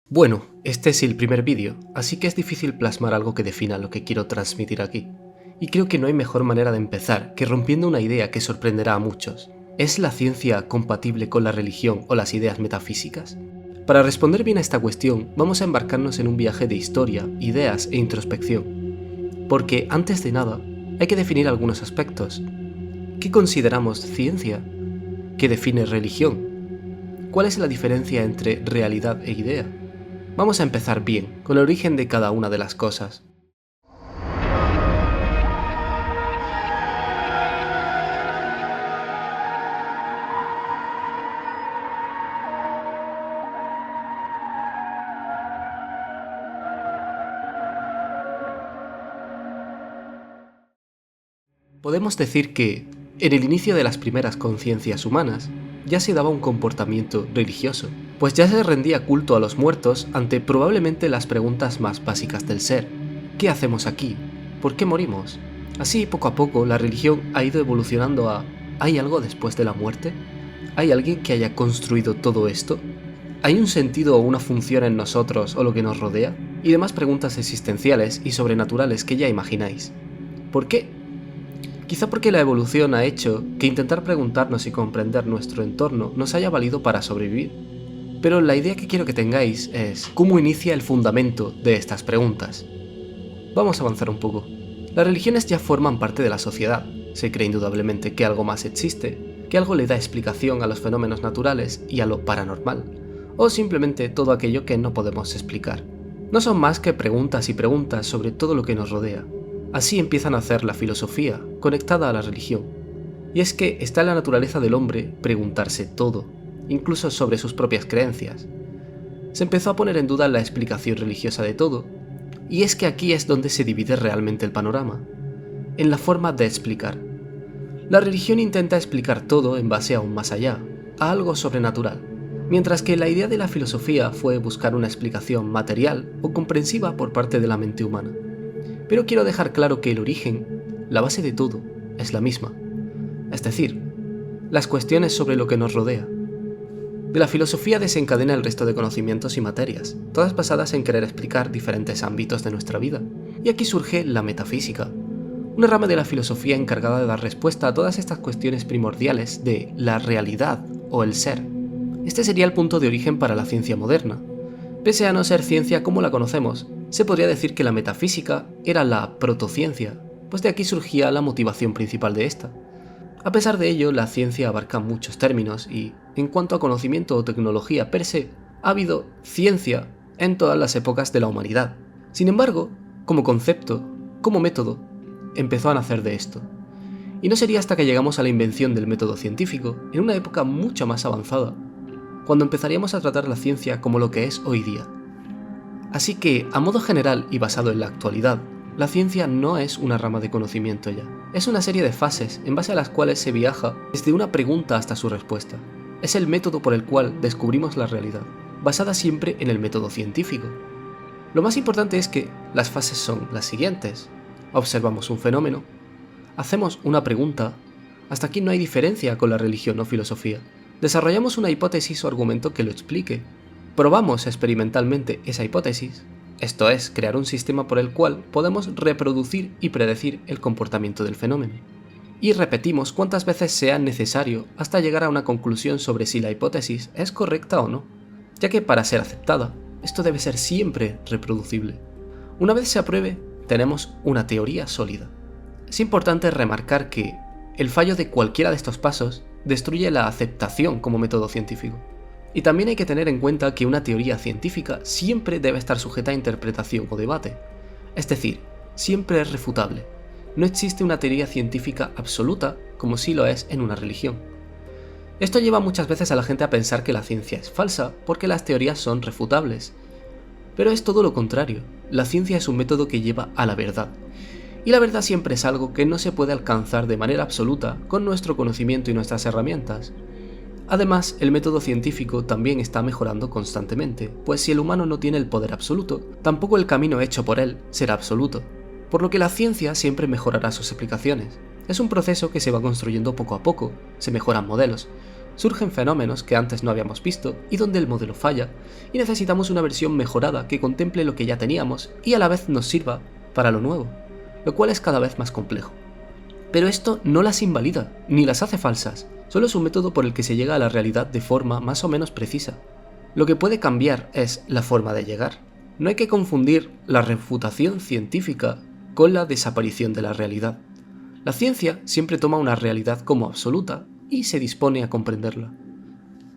Bueno, este es el primer vídeo, así que es difícil plasmar algo que defina lo que quiero transmitir aquí. Y creo que no hay mejor manera de empezar que rompiendo una idea que sorprenderá a muchos. ¿Es la ciencia compatible con la religión o las ideas metafísicas? Para responder bien a esta cuestión, vamos a embarcarnos en un viaje de historia, ideas e introspección. Porque, antes de nada, hay que definir algunos aspectos. ¿Qué consideramos ciencia? ¿Qué define religión? ¿Cuál es la diferencia entre realidad e idea? Vamos a empezar bien, con el origen de cada una de las cosas. Podemos decir que, en el inicio de las primeras conciencias humanas, ya se daba un comportamiento religioso, pues ya se rendía culto a los muertos ante probablemente las preguntas más básicas del ser. ¿Qué hacemos aquí? ¿Por qué morimos? Así, poco a poco, la religión ha ido evolucionando a ¿hay algo después de la muerte? ¿Hay alguien que haya construido todo esto? ¿Hay un sentido o una función en nosotros o lo que nos rodea? Y demás preguntas existenciales y sobrenaturales que ya imagináis. ¿Por qué? Quizá porque la evolución ha hecho que intentar preguntarnos y comprender nuestro entorno nos haya valido para sobrevivir. Pero la idea que quiero que tengáis es cómo inicia el fundamento de estas preguntas. Vamos a avanzar un poco. Las religiones ya forman parte de la sociedad. Se cree indudablemente que algo más existe, que algo le da explicación a los fenómenos naturales y a lo paranormal, o simplemente todo aquello que no podemos explicar. No son más que preguntas y preguntas sobre todo lo que nos rodea. Así empieza a nacer la filosofía, conectada a la religión. Y es que está en la naturaleza del hombre preguntarse todo, incluso sobre sus propias creencias. Se empezó a poner en duda la explicación religiosa de todo, y es que aquí es donde se divide realmente el panorama, en la forma de explicar. La religión intenta explicar todo en base a un más allá, a algo sobrenatural, mientras que la idea de la filosofía fue buscar una explicación material o comprensiva por parte de la mente humana. Pero quiero dejar claro que el origen, la base de todo, es la misma. Es decir, las cuestiones sobre lo que nos rodea. De la filosofía desencadena el resto de conocimientos y materias, todas basadas en querer explicar diferentes ámbitos de nuestra vida. Y aquí surge la metafísica, una rama de la filosofía encargada de dar respuesta a todas estas cuestiones primordiales de la realidad o el ser. Este sería el punto de origen para la ciencia moderna. Pese a no ser ciencia como la conocemos, se podría decir que la metafísica era la protociencia, pues de aquí surgía la motivación principal de esta. A pesar de ello, la ciencia abarca muchos términos y, en cuanto a conocimiento o tecnología per se, ha habido ciencia en todas las épocas de la humanidad. Sin embargo, como concepto, como método, empezó a nacer de esto. Y no sería hasta que llegamos a la invención del método científico, en una época mucho más avanzada, cuando empezaríamos a tratar la ciencia como lo que es hoy día. Así que, a modo general y basado en la actualidad, la ciencia no es una rama de conocimiento ya. Es una serie de fases en base a las cuales se viaja desde una pregunta hasta su respuesta. Es el método por el cual descubrimos la realidad, basada siempre en el método científico. Lo más importante es que las fases son las siguientes. Observamos un fenómeno, hacemos una pregunta, hasta aquí no hay diferencia con la religión o filosofía. Desarrollamos una hipótesis o argumento que lo explique. Probamos experimentalmente esa hipótesis, esto es, crear un sistema por el cual podemos reproducir y predecir el comportamiento del fenómeno. Y repetimos cuantas veces sea necesario hasta llegar a una conclusión sobre si la hipótesis es correcta o no, ya que para ser aceptada, esto debe ser siempre reproducible. Una vez se apruebe, tenemos una teoría sólida. Es importante remarcar que el fallo de cualquiera de estos pasos destruye la aceptación como método científico. Y también hay que tener en cuenta que una teoría científica siempre debe estar sujeta a interpretación o debate. Es decir, siempre es refutable. No existe una teoría científica absoluta como sí lo es en una religión. Esto lleva muchas veces a la gente a pensar que la ciencia es falsa porque las teorías son refutables. Pero es todo lo contrario. La ciencia es un método que lleva a la verdad. Y la verdad siempre es algo que no se puede alcanzar de manera absoluta con nuestro conocimiento y nuestras herramientas. Además, el método científico también está mejorando constantemente, pues si el humano no tiene el poder absoluto, tampoco el camino hecho por él será absoluto, por lo que la ciencia siempre mejorará sus explicaciones. Es un proceso que se va construyendo poco a poco, se mejoran modelos, surgen fenómenos que antes no habíamos visto y donde el modelo falla, y necesitamos una versión mejorada que contemple lo que ya teníamos y a la vez nos sirva para lo nuevo, lo cual es cada vez más complejo. Pero esto no las invalida, ni las hace falsas, solo es un método por el que se llega a la realidad de forma más o menos precisa. Lo que puede cambiar es la forma de llegar. No hay que confundir la refutación científica con la desaparición de la realidad. La ciencia siempre toma una realidad como absoluta y se dispone a comprenderla.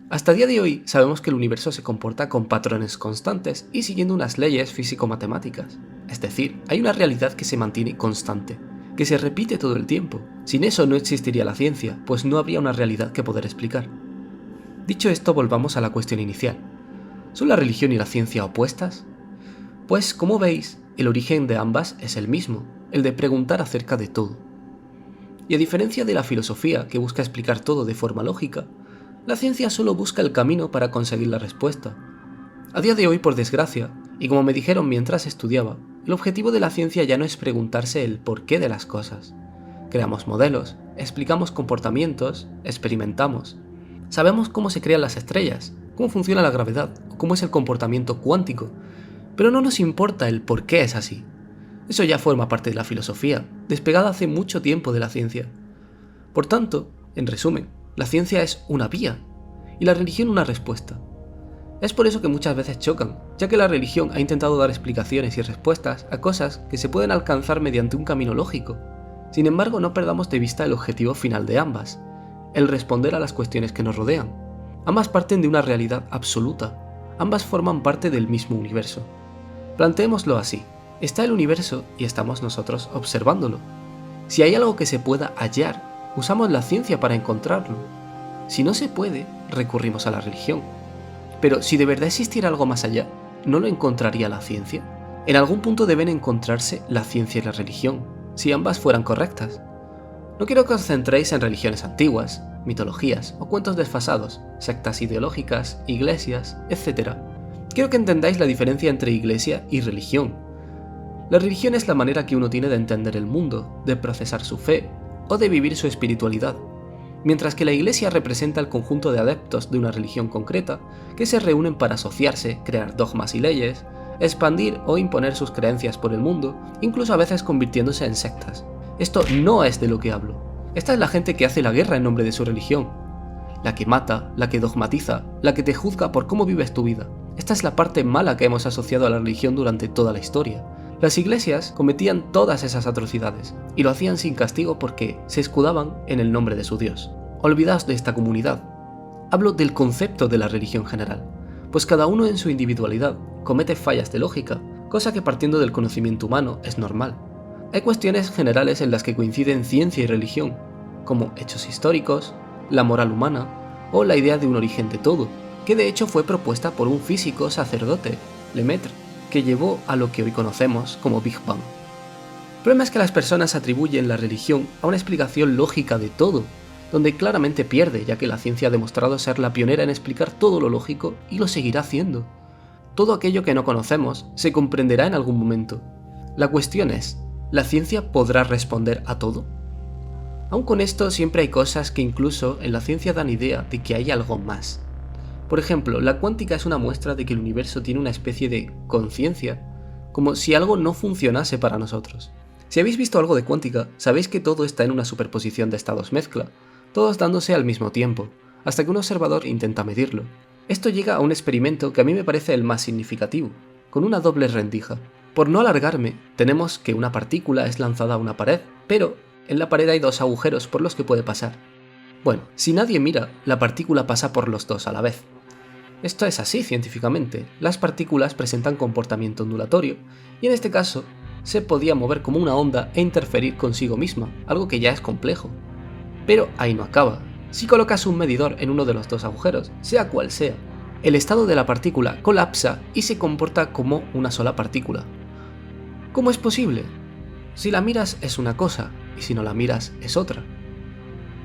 Hasta el día de hoy sabemos que el universo se comporta con patrones constantes y siguiendo unas leyes físico-matemáticas. Es decir, hay una realidad que se mantiene constante, que se repite todo el tiempo. Sin eso no existiría la ciencia, pues no habría una realidad que poder explicar. Dicho esto, volvamos a la cuestión inicial. ¿Son la religión y la ciencia opuestas? Pues, como veis, el origen de ambas es el mismo, el de preguntar acerca de todo. Y a diferencia de la filosofía, que busca explicar todo de forma lógica, la ciencia solo busca el camino para conseguir la respuesta. A día de hoy, por desgracia, y como me dijeron mientras estudiaba, el objetivo de la ciencia ya no es preguntarse el porqué de las cosas. Creamos modelos, explicamos comportamientos, experimentamos. Sabemos cómo se crean las estrellas, cómo funciona la gravedad, o cómo es el comportamiento cuántico, pero no nos importa el por qué es así. Eso ya forma parte de la filosofía, despegada hace mucho tiempo de la ciencia. Por tanto, en resumen, la ciencia es una vía, y la religión una respuesta. Es por eso que muchas veces chocan, ya que la religión ha intentado dar explicaciones y respuestas a cosas que se pueden alcanzar mediante un camino lógico. Sin embargo, no perdamos de vista el objetivo final de ambas, el responder a las cuestiones que nos rodean. Ambas parten de una realidad absoluta, ambas forman parte del mismo universo. Planteémoslo así. Está el universo y estamos nosotros observándolo. Si hay algo que se pueda hallar, usamos la ciencia para encontrarlo. Si no se puede, recurrimos a la religión. Pero si de verdad existiera algo más allá, ¿no lo encontraría la ciencia? En algún punto deben encontrarse la ciencia y la religión, si ambas fueran correctas. No quiero que os centréis en religiones antiguas, mitologías o cuentos desfasados, sectas ideológicas, iglesias, etc. Quiero que entendáis la diferencia entre iglesia y religión. La religión es la manera que uno tiene de entender el mundo, de procesar su fe o de vivir su espiritualidad, mientras que la iglesia representa el conjunto de adeptos de una religión concreta que se reúnen para asociarse, crear dogmas y leyes, expandir o imponer sus creencias por el mundo, incluso a veces convirtiéndose en sectas. Esto no es de lo que hablo. Esta es la gente que hace la guerra en nombre de su religión, la que mata, la que dogmatiza, la que te juzga por cómo vives tu vida. Esta es la parte mala que hemos asociado a la religión durante toda la historia. Las iglesias cometían todas esas atrocidades, y lo hacían sin castigo porque se escudaban en el nombre de su Dios. Olvidaos de esta comunidad. Hablo del concepto de la religión general, pues cada uno en su individualidad comete fallas de lógica, cosa que partiendo del conocimiento humano es normal. Hay cuestiones generales en las que coinciden ciencia y religión, como hechos históricos, la moral humana o la idea de un origen de todo, que de hecho fue propuesta por un físico sacerdote, Lemaitre, que llevó a lo que hoy conocemos como Big Bang. El problema es que las personas atribuyen la religión a una explicación lógica de todo, donde claramente pierde, ya que la ciencia ha demostrado ser la pionera en explicar todo lo lógico y lo seguirá haciendo. Todo aquello que no conocemos se comprenderá en algún momento. La cuestión es, ¿la ciencia podrá responder a todo? Aun con esto, siempre hay cosas que incluso en la ciencia dan idea de que hay algo más. Por ejemplo, la cuántica es una muestra de que el universo tiene una especie de conciencia, como si algo no funcionase para nosotros. Si habéis visto algo de cuántica, sabéis que todo está en una superposición de estados mezcla, todos dándose al mismo tiempo, hasta que un observador intenta medirlo. Esto llega a un experimento que a mí me parece el más significativo, con una doble rendija. Por no alargarme, tenemos que una partícula es lanzada a una pared, pero en la pared hay dos agujeros por los que puede pasar. Bueno, si nadie mira, la partícula pasa por los dos a la vez. Esto es así científicamente, las partículas presentan comportamiento ondulatorio, y en este caso, se podía mover como una onda e interferir consigo misma, algo que ya es complejo. Pero ahí no acaba. Si colocas un medidor en uno de los dos agujeros, sea cual sea, el estado de la partícula colapsa y se comporta como una sola partícula. ¿Cómo es posible? Si la miras es una cosa, y si no la miras es otra.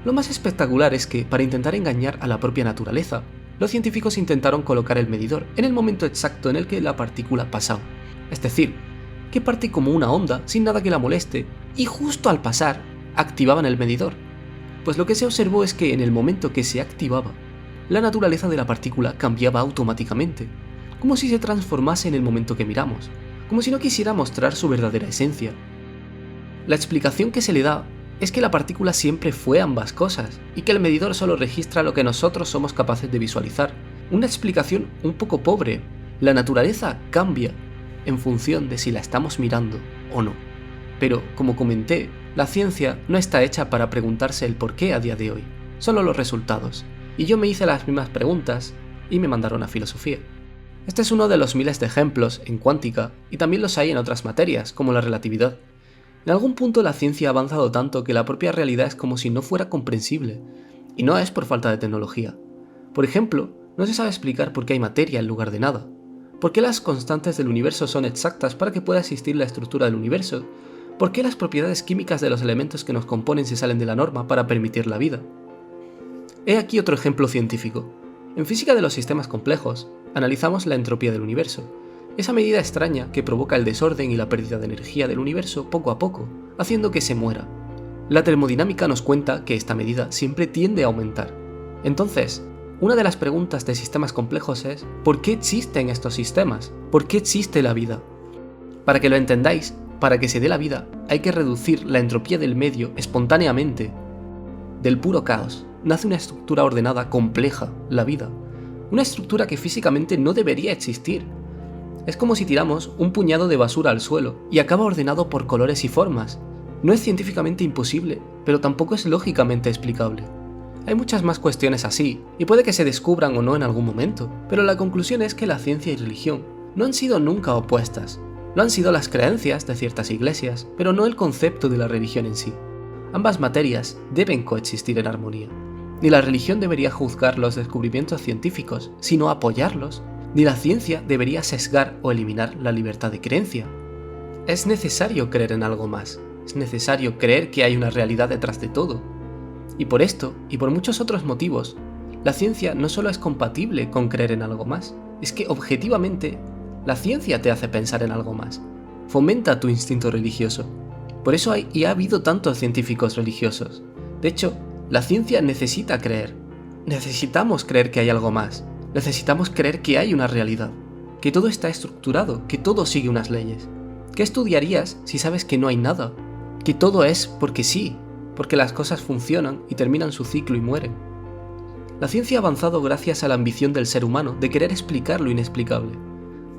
Lo más espectacular es que, para intentar engañar a la propia naturaleza, los científicos intentaron colocar el medidor en el momento exacto en el que la partícula pasaba. Es decir, que parte como una onda sin nada que la moleste, y justo al pasar, activaban el medidor. Pues lo que se observó es que en el momento que se activaba, la naturaleza de la partícula cambiaba automáticamente, como si se transformase en el momento que miramos, como si no quisiera mostrar su verdadera esencia. La explicación que se le da es que la partícula siempre fue ambas cosas, y que el medidor solo registra lo que nosotros somos capaces de visualizar. Una explicación un poco pobre. La naturaleza cambia en función de si la estamos mirando o no. Pero, como comenté, la ciencia no está hecha para preguntarse el por qué a día de hoy, solo los resultados. Y yo me hice las mismas preguntas y me mandaron a filosofía. Este es uno de los miles de ejemplos en cuántica, y también los hay en otras materias, como la relatividad. En algún punto la ciencia ha avanzado tanto que la propia realidad es como si no fuera comprensible, y no es por falta de tecnología. Por ejemplo, no se sabe explicar por qué hay materia en lugar de nada, por qué las constantes del universo son exactas para que pueda existir la estructura del universo, por qué las propiedades químicas de los elementos que nos componen se salen de la norma para permitir la vida. He aquí otro ejemplo científico. En física de los sistemas complejos, analizamos la entropía del universo, esa medida extraña que provoca el desorden y la pérdida de energía del universo poco a poco, haciendo que se muera. La termodinámica nos cuenta que esta medida siempre tiende a aumentar. Entonces, una de las preguntas de sistemas complejos es ¿por qué existen estos sistemas? ¿Por qué existe la vida? Para que lo entendáis, para que se dé la vida, hay que reducir la entropía del medio espontáneamente. Del puro caos nace una estructura ordenada compleja, la vida. Una estructura que físicamente no debería existir. Es como si tiramos un puñado de basura al suelo y acaba ordenado por colores y formas. No es científicamente imposible, pero tampoco es lógicamente explicable. Hay muchas más cuestiones así, y puede que se descubran o no en algún momento, pero la conclusión es que la ciencia y religión no han sido nunca opuestas. Lo han sido las creencias de ciertas iglesias, pero no el concepto de la religión en sí. Ambas materias deben coexistir en armonía. Ni la religión debería juzgar los descubrimientos científicos, sino apoyarlos. Ni la ciencia debería sesgar o eliminar la libertad de creencia. Es necesario creer en algo más. Es necesario creer que hay una realidad detrás de todo. Y por esto, y por muchos otros motivos, la ciencia no solo es compatible con creer en algo más, es que objetivamente, la ciencia te hace pensar en algo más. Fomenta tu instinto religioso. Por eso hay y ha habido tantos científicos religiosos. De hecho, la ciencia necesita creer. Necesitamos creer que hay algo más. Necesitamos creer que hay una realidad, que todo está estructurado, que todo sigue unas leyes. ¿Qué estudiarías si sabes que no hay nada? Que todo es porque sí, porque las cosas funcionan y terminan su ciclo y mueren. La ciencia ha avanzado gracias a la ambición del ser humano de querer explicar lo inexplicable.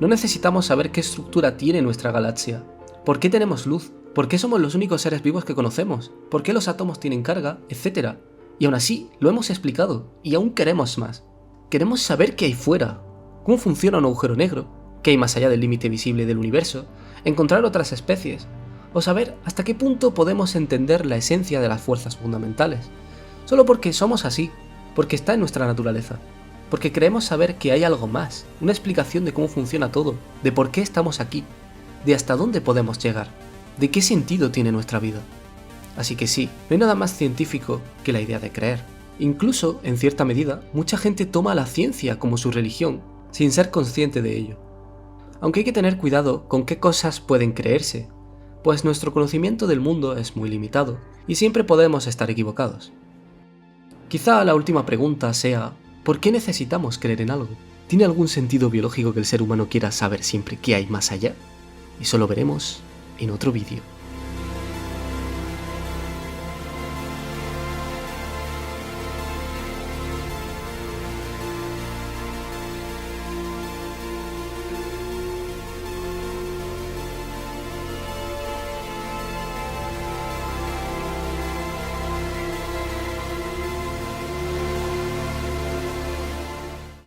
No necesitamos saber qué estructura tiene nuestra galaxia, por qué tenemos luz, por qué somos los únicos seres vivos que conocemos, por qué los átomos tienen carga, etc. Y aún así, lo hemos explicado, y aún queremos más. Queremos saber qué hay fuera, cómo funciona un agujero negro, qué hay más allá del límite visible del universo, encontrar otras especies, o saber hasta qué punto podemos entender la esencia de las fuerzas fundamentales, solo porque somos así, porque está en nuestra naturaleza, porque queremos saber que hay algo más, una explicación de cómo funciona todo, de por qué estamos aquí, de hasta dónde podemos llegar, de qué sentido tiene nuestra vida. Así que sí, no hay nada más científico que la idea de creer. Incluso, en cierta medida, mucha gente toma la ciencia como su religión, sin ser consciente de ello. Aunque hay que tener cuidado con qué cosas pueden creerse, pues nuestro conocimiento del mundo es muy limitado, y siempre podemos estar equivocados. Quizá la última pregunta sea, ¿por qué necesitamos creer en algo? ¿Tiene algún sentido biológico que el ser humano quiera saber siempre qué hay más allá? Eso lo veremos en otro vídeo.